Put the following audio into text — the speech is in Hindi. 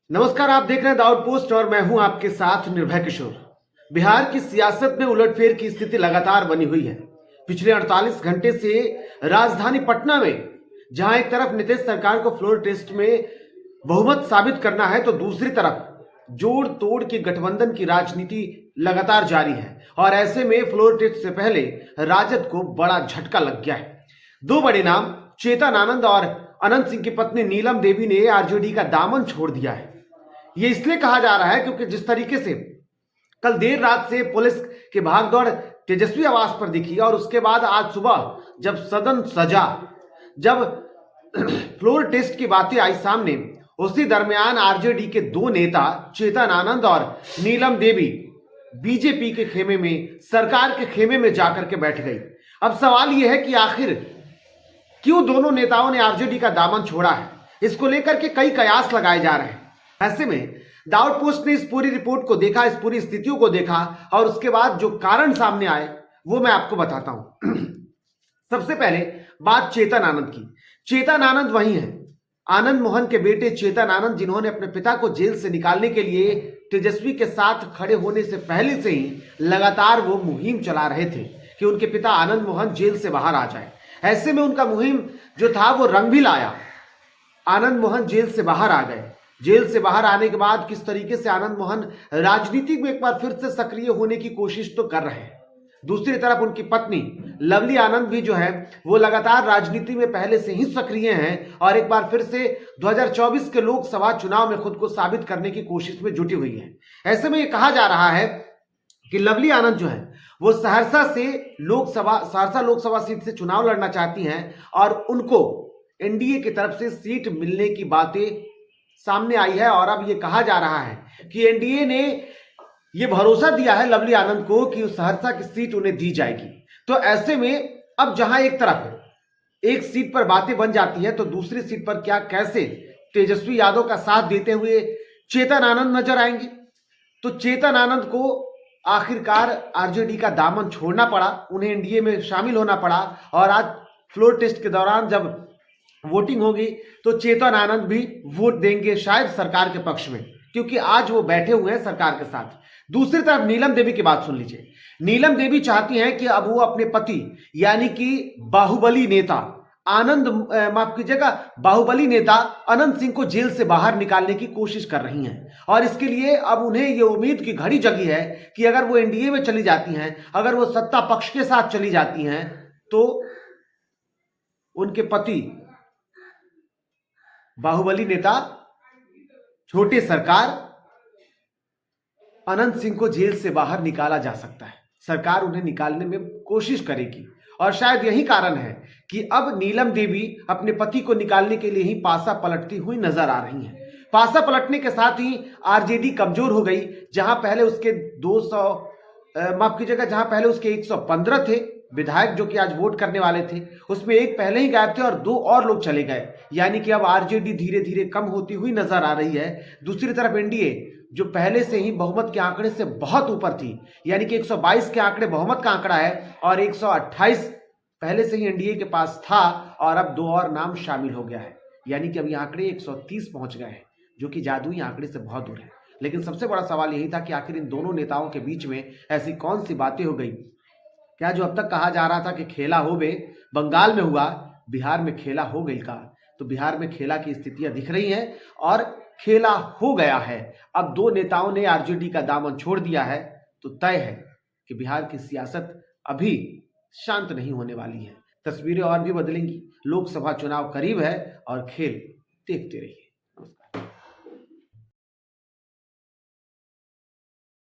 नमस्कार, आप देख रहे हैं दाऊद पोस्ट और मैं हूं आपके साथ निर्भय किशोर। बिहार की सियासत में उलटफेर की स्थिति लगातार बनी हुई है। पिछले 48 घंटे से राजधानी पटना में जहां एक तरफ नीतीश सरकार को फ्लोर टेस्ट में बहुमत साबित करना है, तो दूसरी तरफ जोड़ तोड़ के गठबंधन की राजनीति लगातार जारी है। और ऐसे में फ्लोर टेस्ट से पहले राजद को बड़ा झटका लग गया है। दो बड़े नाम चेतन आनंद और अनंत सिंह की पत्नी नीलम देवी ने आरजेडी का दामन छोड़ दिया है। ये इसलिए कहा जा रहा है क्योंकि जिस तरीके से कल देर रात से पुलिस की भागदौड़ तेजस्वी आवास पर दिखी और उसके बाद आज सुबह जब सदन सजा, जब फ्लोर टेस्ट की बातें आई सामने, उसी दरमियान आरजेडी के दो नेता चेतन आनंद और नीलम देवी बीजेपी के खेमे में, सरकार के खेमे में जाकर के बैठ गई। अब सवाल यह है कि आखिर क्यों दोनों नेताओं ने आरजेडी का दामन छोड़ा है। इसको लेकर के कई कयास लगाए जा रहे हैं। ऐसे में दाऊद पोस्ट ने इस पूरी रिपोर्ट को देखा, इस पूरी स्थितियों को देखा और उसके बाद जो कारण सामने आए वो मैं आपको बताता हूं। सबसे पहले बात चेतन आनंद की। चेतन आनंद वही है, आनंद मोहन के बेटे चेतन आनंद, जिन्होंने अपने पिता को जेल से निकालने के लिए तेजस्वी के साथ खड़े होने से पहले से ही लगातार वो मुहिम चला रहे थे कि उनके पिता आनंद मोहन जेल से बाहर आ जाए। ऐसे में उनका मुहिम जो था वो रंग भी लाया। आनंद मोहन जेल से बाहर आ गए। जेल से बाहर आने के बाद किस तरीके से आनंद मोहन राजनीति में एक बार फिर से सक्रिय होने की कोशिश तो कर रहे हैं। दूसरी तरफ उनकी पत्नी लवली आनंद भी जो है वो लगातार राजनीति में पहले से ही सक्रिय हैं और एक बार फिर से 2024 के लोकसभा चुनाव में खुद को साबित करने की कोशिश में जुटी हुई है। ऐसे में ये कहा जा रहा है कि लवली आनंद जो है वो सहरसा लोकसभा सीट से चुनाव लड़ना चाहती हैं और उनको एनडीए की तरफ से सीट मिलने की बातें सामने आई है। और अब ये कहा जा रहा है कि एनडीए ने ये भरोसा दिया है लवली आनंद को कि उस सहरसा की सीट उन्हें दी जाएगी। तो ऐसे में अब जहां एक तरफ एक सीट पर बातें बन जाती है, तो दूसरी सीट पर क्या कैसे तेजस्वी यादव का साथ देते हुए चेतन आनंद नजर आएंगे। तो चेतन आनंद को आखिरकार आरजेडी का दामन छोड़ना पड़ा, उन्हें एनडीए में शामिल होना पड़ा। और आज फ्लोर टेस्ट के दौरान जब वोटिंग होगी तो चेतन आनंद भी वोट देंगे शायद सरकार के पक्ष में, क्योंकि आज वो बैठे हुए हैं सरकार के साथ। दूसरी तरफ नीलम देवी की बात सुन लीजिए। नीलम देवी चाहती हैं कि अब वो अपने पति यानी कि बाहुबली नेता बाहुबली नेता अनंत सिंह को जेल से बाहर निकालने की कोशिश कर रही हैं। और इसके लिए अब उन्हें ये उम्मीद की घड़ी जगी है कि अगर वो एनडीए में चली जाती हैं, अगर वो सत्ता पक्ष के साथ चली जाती हैं, तो उनके पति बाहुबली नेता छोटे सरकार अनंत सिंह को जेल से बाहर निकाला जा सकता है। सरकार उन्हें निकालने में कोशिश करेगी और शायद यही कारण है कि अब नीलम देवी अपने पति को निकालने के लिए ही पासा पलटती हुई नजर आ रही हैं। पासा पलटने के साथ ही आरजेडी कमजोर हो गई। जहां पहले उसके 115 थे विधायक जो कि आज वोट करने वाले थे, उसमें एक पहले ही गायब थे और दो और लोग चले गए। यानी कि अब आरजेडी धीरे धीरे कम होती हुई नजर आ रही है। दूसरी तरफ एनडीए जो पहले से ही बहुमत के आंकड़े से बहुत ऊपर थी, यानी कि 122 के आंकड़े बहुमत का आंकड़ा है और 128 पहले से ही एनडीए के पास था और अब दो और नाम शामिल हो गया है। यानी कि अब ये आंकड़े 130 पहुंच गए हैं, जो कि जादुई आंकड़े से बहुत दूर है। लेकिन सबसे बड़ा सवाल यही था कि आखिर इन दोनों नेताओं के बीच में ऐसी कौन सी बातें हो गई। क्या जो अब तक कहा जा रहा था कि खेला हो बे बंगाल में हुआ, बिहार में खेला हो गई का। तो बिहार में खेला की स्थितियां दिख रही हैं और खेला हो गया है। अब दो नेताओं ने आरजेडी का दामन छोड़ दिया है, तो तय है कि बिहार की सियासत अभी शांत नहीं होने वाली है। तस्वीरें और भी बदलेंगी। लोकसभा चुनाव करीब है और खेल देखते रहिए।